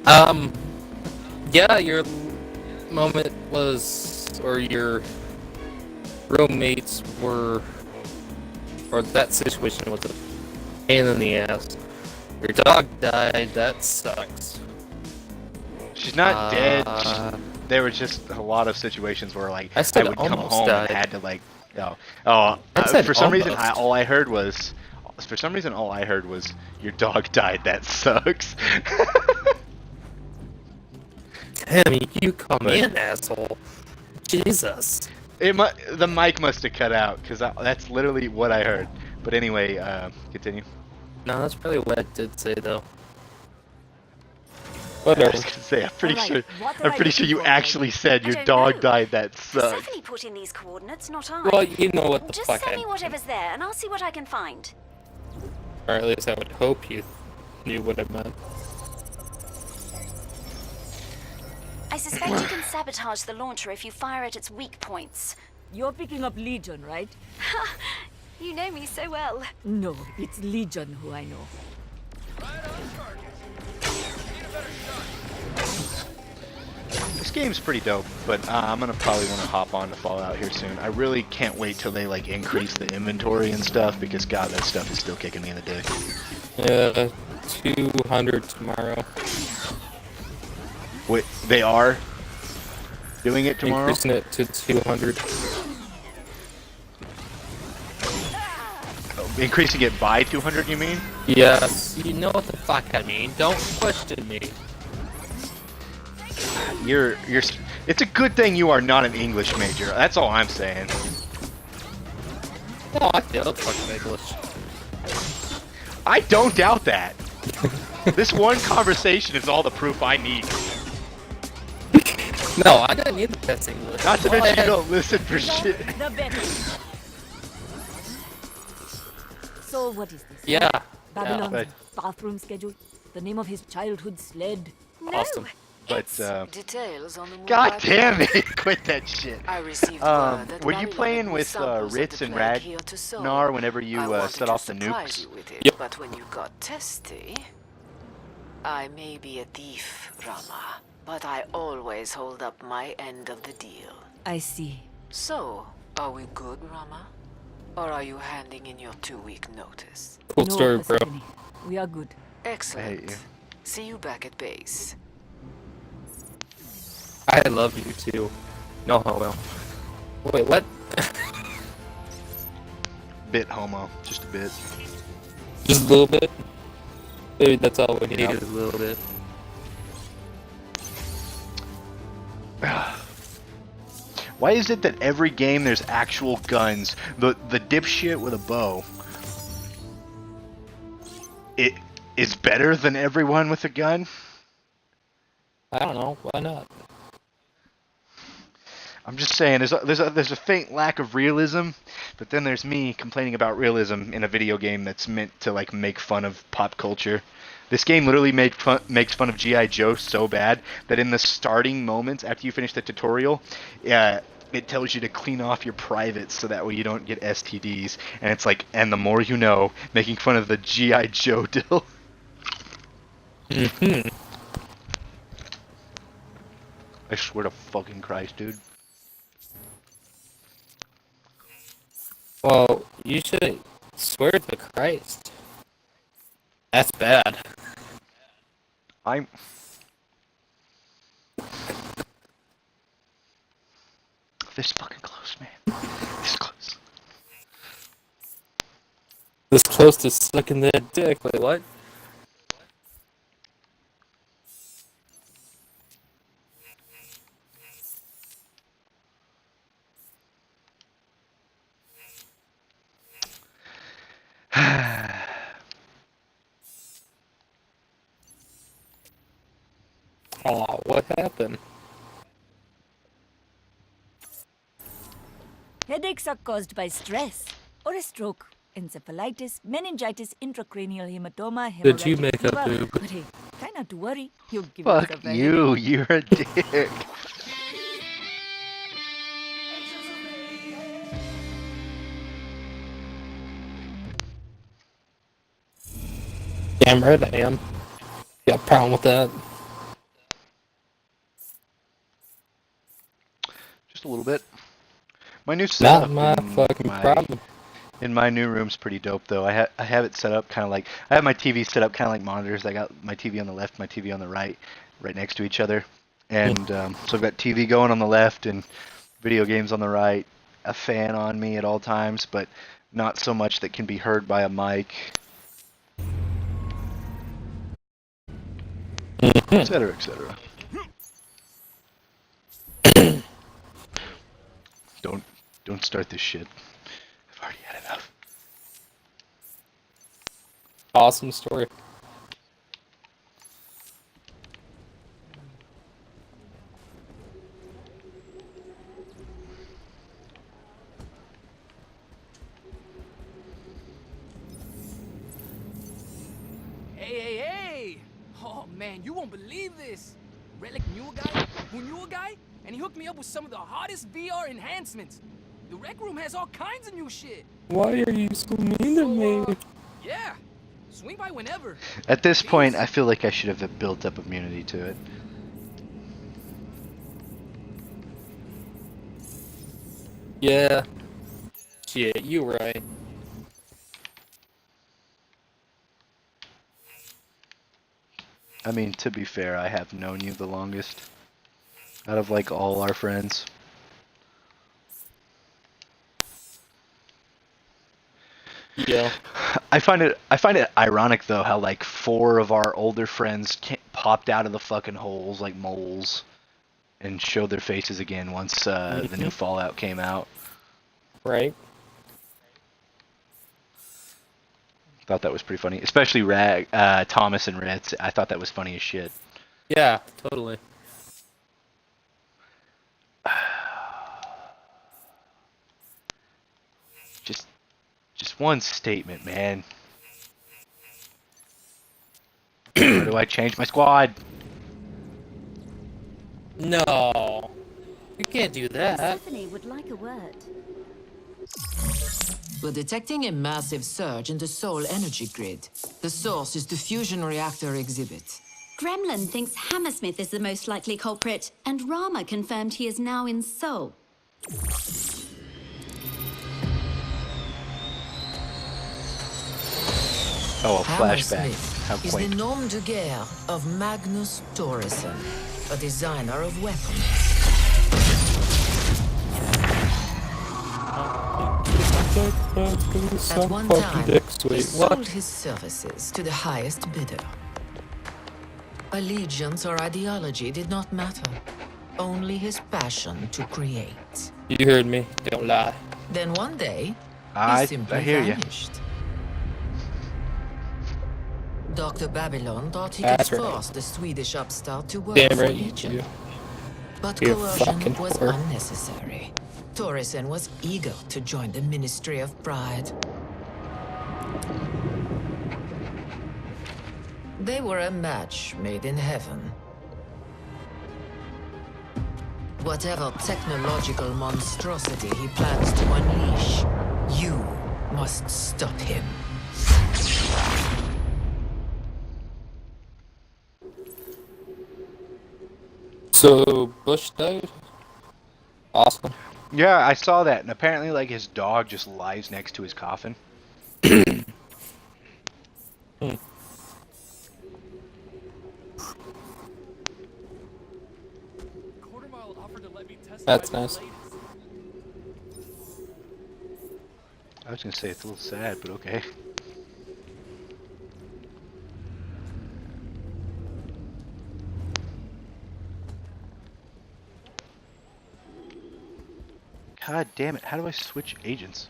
afraid. Yeah, your moment was, or your roommates were, or that situation was a pain in the ass. Your dog died, that sucks. She's not dead. Uh, There were just a lot of situations where, like, I said I would come almost home died. and had to, like, I said for some reason, almost. all I heard was, your dog died. That sucks. Damn, you call me an asshole. Jesus. The mic must have cut out because that's literally what I heard. But anyway, continue. No, that's probably what I did say though. I Whatever. was gonna say, I'm pretty Alright, sure. what am I'm I pretty sure looking you for, actually said I your don't dog know. died. That sucks. Persephone put in these coordinates, not I. Well, you know what the Just fuck send I me whatever's there, and I'll see what I can find. Or at least I would hope you knew what I meant. I suspect you can sabotage the launcher if you fire at its weak points. You're picking up Legion, right? You know me so well. No, it's Legion who I know. This game's pretty dope, but I'm gonna probably want to hop on to Fallout here soon. I really can't wait till they like increase the inventory and stuff because God, that stuff is still kicking me in the dick. Yeah, 200 tomorrow. Wait, they are doing it tomorrow? Increasing it to 200. Increasing it by 200, you mean? Yes, you know what the fuck I mean. Don't question me. It's a good thing you are not an English major. That's all I'm saying. No, I feel fucking English. I don't doubt that. This one conversation is all the proof I need. No, I don't need the best English. Not to Well, mention I you have- don't listen for shit. The better. So what is this? Yeah, Babylon's but- bathroom schedule, the name of his childhood sled. No. Awesome. But Details on the God Moonlight damn Planet. it! Quit that shit. I received word that Were you Babylon playing had moved with samples of Ritz the and plague here to Sol. Ragnar whenever I you wanted set to off the surprise nukes? you with it, Yep. but when you got testy, I may be a thief, Rama, but I always hold up my end of the deal. I see. So, are we good, Rama? Or are you handing in your 2-week notice? Cool No, story, bro. Persephone. We are good. Excellent. you. See you back at base. I love you too. No homo. Wait, what? Bit homo, just a bit. Just a little bit? Maybe that's all we need Yep. is a little bit. Why is it that every game there's actual guns? The dipshit with a bow. It is better than everyone with a gun? I don't know. Why not? I'm just saying, there's a faint lack of realism, but then there's me complaining about realism in a video game that's meant to like make fun of pop culture. This game literally makes fun of G.I. Joe so bad that in the starting moments after you finish the tutorial, it tells you to clean off your privates so that way you don't get STDs. And it's like, and the more you know, making fun of the G.I. Joe deal. Mm-hmm. I swear to fucking Christ, dude. Well, you should swear to Christ. That's bad. I'm... This fucking close, man. This close. This close to sucking that dick. Wait, what? Aw, what happened? Headaches are caused by stress or a stroke, encephalitis, meningitis, intracranial hematoma, Did you hemorrhagic make a fever. boob? But hey, try not to worry. You'll give yourself Fuck a you, headache. you're a dick. Damn right I am. Got a problem with that. Just a little bit. My new Not setup my in fucking problem. in my new room's pretty dope though. I have it set up kind of like I have my TV set up kind of like monitors. I got my TV on the left, my TV on the right next to each other, and so I've got TV going on the left and video games on the right. A fan on me at all times, but not so much that can be heard by a mic, etc., etc. Don't start this shit. I've already had enough. Awesome story. Hey! Oh man, you won't believe this. Relic knew a guy who knew a guy, and he hooked me up with some of the hottest VR enhancements. The rec room has all kinds of new shit. Why are you so mean to me? Yeah, swing by whenever. At this point, I feel like I should have built up immunity to it. Yeah. Shit, you right. I mean, to be fair, I have known you the longest out of like all our friends. Yeah. I find it ironic though how like 4 of our older friends popped out of the fucking holes like moles and showed their faces again once the new Fallout came out. Right. Thought that was pretty funny, especially Thomas and Ritz. I thought that was funny as shit. Yeah, totally. Just one statement, man. Or do I change my squad? No. You can't do that. Persephone would like a word. We're detecting a massive surge in the soul energy grid. The source is the fusion reactor exhibit. Gremlin thinks Hammersmith is the most likely culprit, and Rama confirmed he is now in Seoul. Oh, a flashback. How Hammersmith is quaint. the nom de guerre of Magnus Thoresen, a designer of weapons. At one time, he sold his services to the highest bidder. Allegiance or ideology did not matter. Only his passion to create. You heard me. Don't lie. Then one day, I he simply hear you. vanished. Dr. Babylon thought he That's could right. force the Swedish upstart to work Damn for right you Legion. do. But You coercion fucking was whore. unnecessary. Thoresen was eager to join the Ministry of Pride. They were a match made in heaven. Whatever technological monstrosity he plans to unleash, you must stop him. So, Bush died? Awesome. Yeah, I saw that, and apparently, like, his dog just lies next to his coffin. That's nice. I was gonna say it's a little sad, but okay. God damn it, how do I switch agents?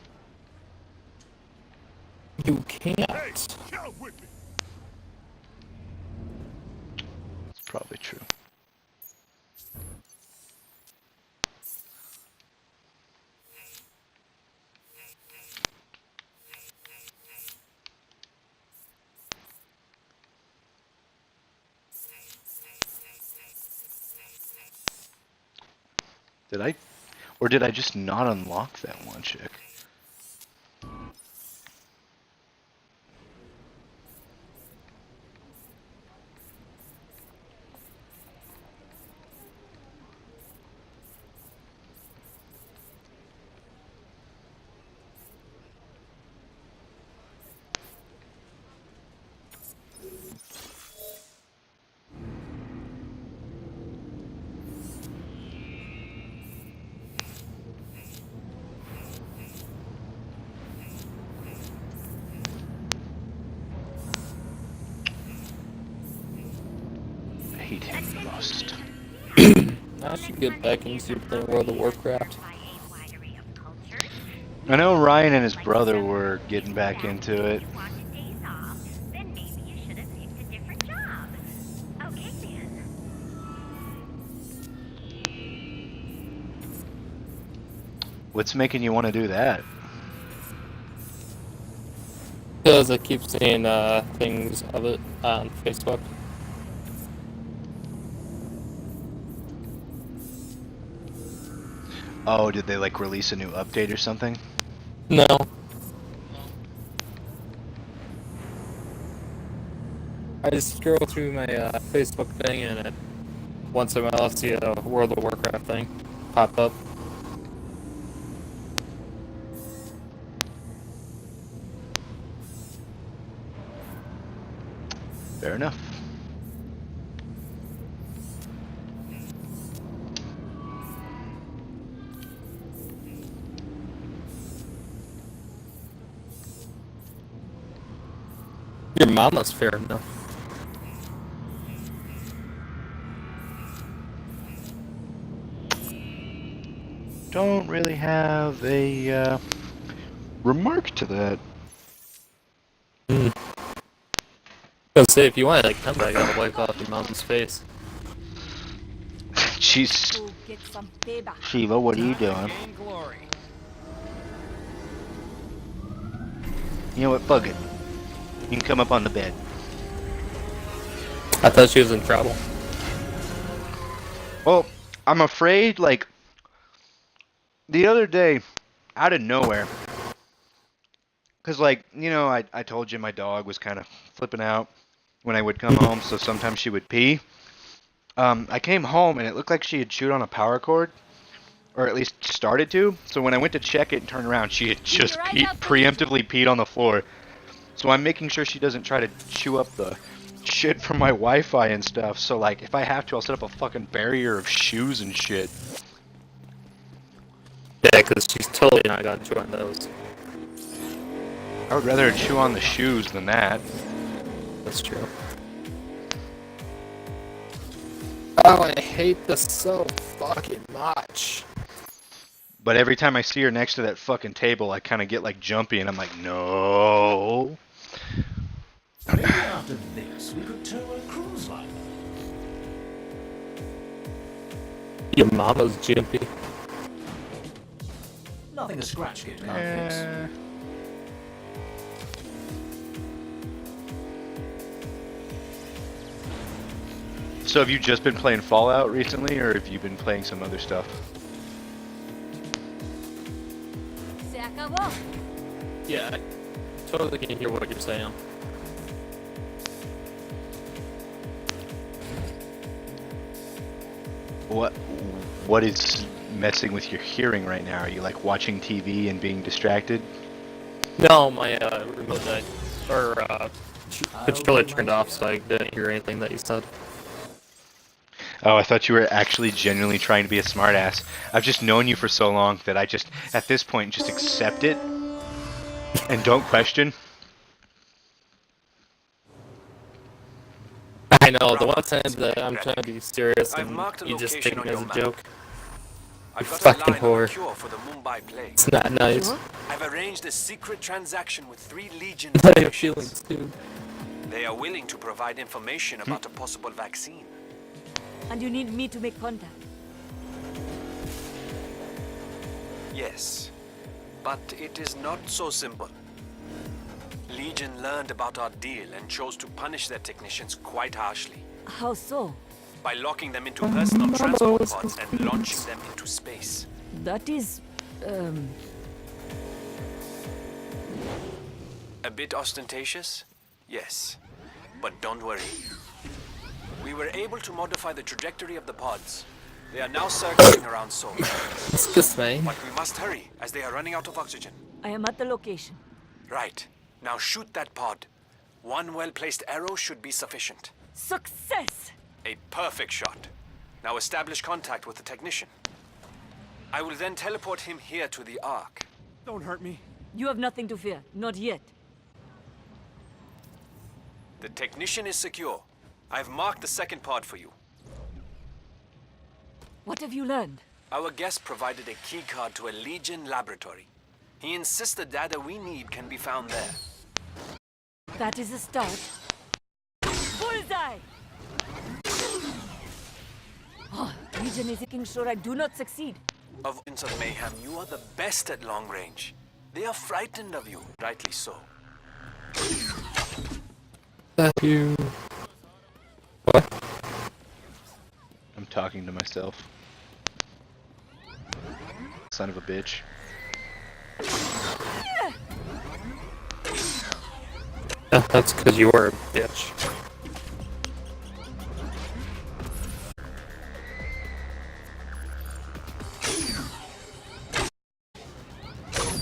You can't. It's probably true. Did I? Or did I just not unlock that one chick? I hate him the most. I should get back into playing World of Warcraft. I know Ryan and his brother were getting back into it. Then maybe you should have picked a different job. Okay then. What's making you want to do that? Because I keep seeing things of it on Facebook. Oh, did they like release a new update or something? No. I just scroll through my Facebook thing and once in a while I'll see a World of Warcraft thing pop up. Fair enough. Your mama's fair enough. Don't really have a remark to that. I was say if you want to like come back, I'll wipe off your mom's face. Jeez. Go get some payback. Shiva, what are you doing? You know what? Fuck it. You can come up on the bed. I thought she was in trouble. Well, I'm afraid, like, the other day, out of nowhere, because, like, you know, I told you my dog was kind of flipping out when I would come home, so sometimes she would pee. I came home, and it looked like she had chewed on a power cord, or at least started to, so when I went to check it and turned around, she had just preemptively peed on the floor. So I'm making sure she doesn't try to chew up the shit from my Wi-Fi and stuff, so, like, if I have to, I'll set up a fucking barrier of shoes and shit. Yeah, because she's totally not gonna join those. I would rather her chew on the shoes than that. That's true. Oh, I hate this so fucking much. But every time I see her next to that fucking table, I kind of get, like, jumpy, and I'm like, no. Maybe after this, we could tow a cruise liner. Your mama's jumpy. Nothing a scratch kit can't fix. So have you just been playing Fallout recently, or have you been playing some other stuff? Se acabó. Yeah, I totally can hear what you're saying. What is messing with your hearing right now? Are you, like, watching TV and being distracted? No, my remote died. Or controller turned off, so I didn't hear anything that you said. Oh, I thought you were actually genuinely trying to be a smartass. I've just known you for so long that I just, at this point, just accept it and don't question. I know, the one time that I'm trying to be serious and you just take me as a joke. You fucking whore. It's not nice. I've arranged a secret transaction with 3 Legion I have technicians. feelings, dude. They are willing to provide information about a possible vaccine. And you need me to make contact. Yes, but it is not so simple. Legion learned about our deal and chose to punish their technicians quite harshly. How so? By locking them into personal transport pods and launching them into space. That is, A bit ostentatious? Yes. But don't worry. We were able to modify the trajectory of the pods. They are now circling around Sol. Excuse me. But we must hurry, as they are running out of oxygen. I am at the location. Right. Now shoot that pod. One well-placed arrow should be sufficient. Success! A perfect shot. Now establish contact with the technician. I will then teleport him here to the Ark. Don't hurt me. You have nothing to fear. Not yet. The technician is secure. I've marked the second pod for you. What have you learned? Our guest provided a keycard to a Legion laboratory. He insists the data we need can be found there. That is a start. Bullseye! Oh, Legion is making sure I do not succeed. Of Mayhem, you are the best at long range. They are frightened of you, rightly so. Thank you. What? I'm talking to myself. Son of a bitch. That's because you were a bitch.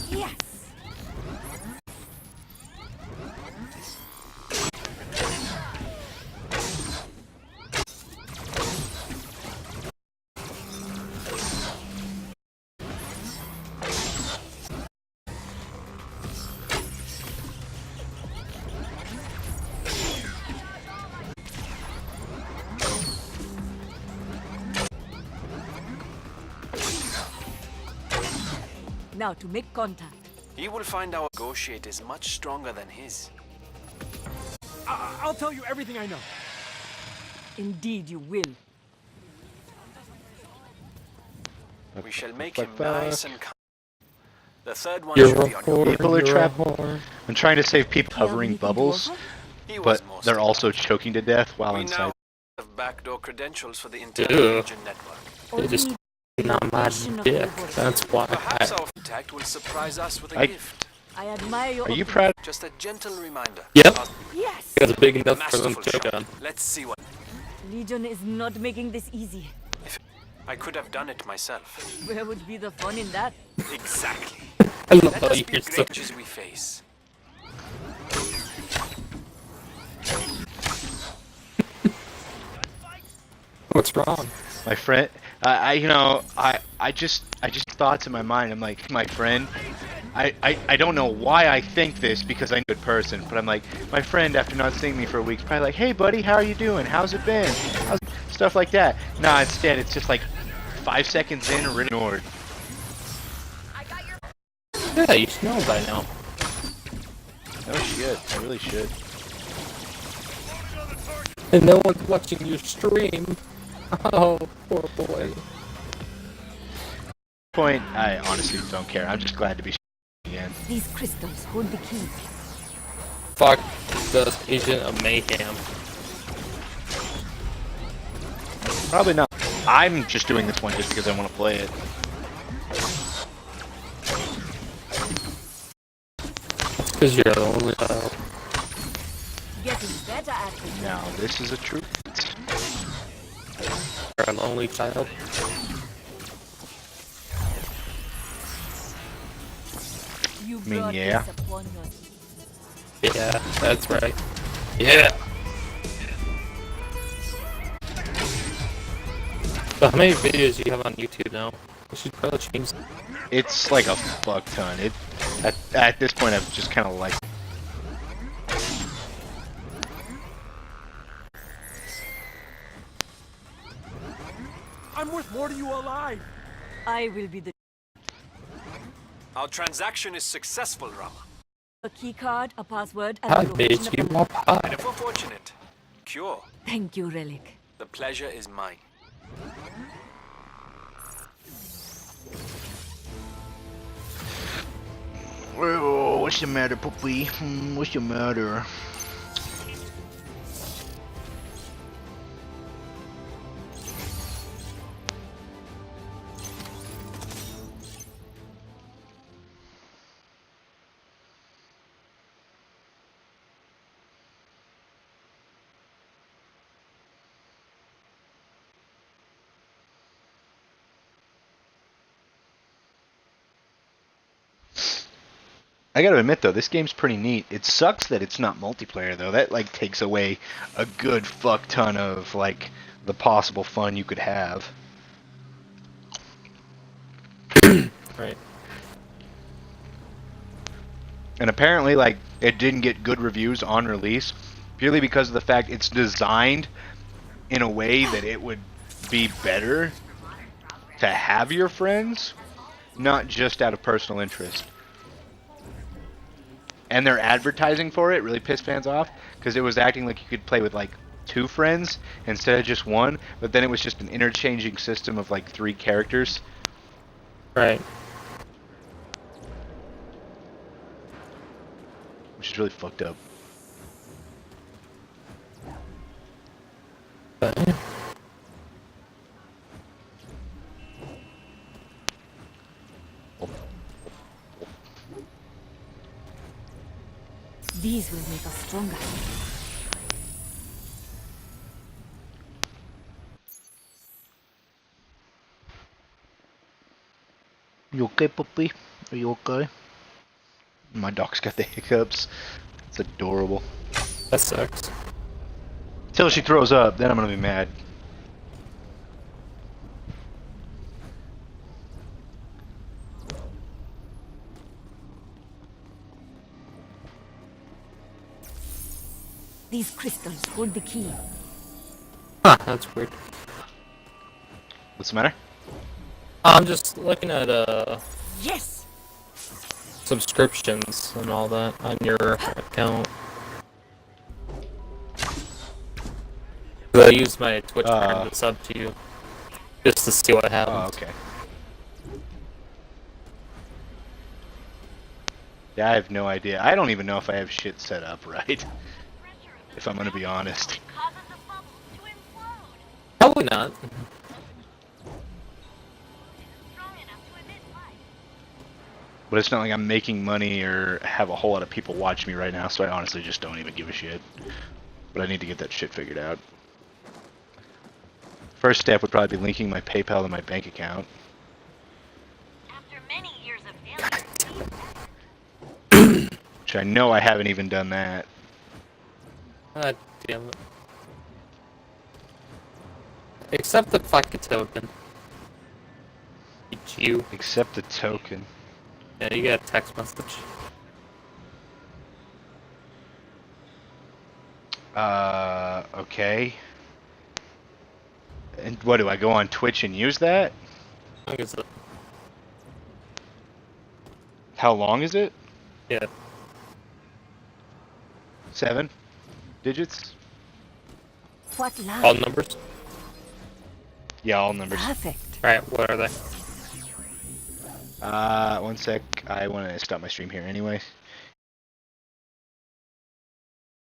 Yes! Now to make contact. He will find our negotiate is much stronger than his. I'll tell you everything I know. Indeed you will. We shall make him nice and calm. The third one You're should a be on your whore. People are You're a trapped. whore. I'm trying to save people Do you have hovering anything to bubbles, offer? He was but most they're also choking to death while We inside. now have backdoor credentials for the entire Ew. Legion network. They just on my dick. That's why. Perhaps our contact will surprise us with a I- gift. I admire your Are you proud? Just a gentle reminder. Yep. Yes! You guys are big enough for them Masterful to choke shot. on. Let's see what Legion is not making this easy. I could have done it myself. Where would be the fun in that? Exactly. I love Let how us you're be so. great as we face. What's wrong? My friend, I just thoughts in my mind. I'm like, my friend, I don't know why I think this because I'm a good person, but I'm like, my friend, after not seeing me for a week, is probably like, hey buddy, how are you doing? How's it been? Stuff like that. Nah, instead, it's just like 5 seconds in, or ignored. Yeah, you should know by now. Oh shit, I really should. And no one's watching your stream. Oh, poor boy. Point, I honestly don't care. I'm just glad to be again. These crystals hold the key. Fuck the Agent of Mayhem. Probably not. I'm just doing this one just because I want to play it. That's because you're the only child. Getting better at it. Now, this is a truth. You're an only child. You mean, brought yeah. this upon yourself. Yeah, that's right. Yeah. So how many videos do you have on YouTube now? We should probably change them. It's like a fuck ton. At this point, I've just kind of like. I'm worth more to you alive. I will be the Our transaction is successful, Rama. a key card, a password, and I the made location of you the up high. And if we're fortunate, cure. Thank you, Relic. The pleasure is mine. Oh, what's the matter, puppy? What's the matter? I gotta admit though, this game's pretty neat. It sucks that it's not multiplayer though. That like takes away a good fuck ton of like the possible fun you could have. Right. And apparently like it didn't get good reviews on release purely because of the fact it's designed in a way that it would be better to have your friends, not just out of personal interest. And their advertising for it really pissed fans off because it was acting like you could play with like 2 friends instead of just 1, but then it was just an interchanging system of like 3 characters. Right. Which is really fucked up. But, yeah. These will make us stronger. You okay, puppy? Are you okay? My dog's got the hiccups. It's adorable. That sucks. Till she throws up, then I'm gonna be mad. These crystals hold the key. Huh, that's weird. What's the matter? I'm just looking at Yes! subscriptions and all that on your account. I used my Twitch card to sub to you just to see what happens. Oh, okay. Yeah, I have no idea. I don't even know if I have shit set up right. if I'm gonna be honest. Probably not. But it's not like I'm making money or have a whole lot of people watch me right now, so I honestly just don't even give a shit. But I need to get that shit figured out. First step would probably be linking my PayPal to my bank account. After many years of failure, Which I know I haven't even done that. God damn it. Accept the fucking token. It's you. Accept the token. Yeah, you get a text message. Okay. And what, do I go on Twitch and use that? How long is it? How long is it? Yeah. 7 digits? What love? All numbers? Yeah, all numbers. Perfect. Alright, what are they? 1 sec. I want to stop my stream here anyways.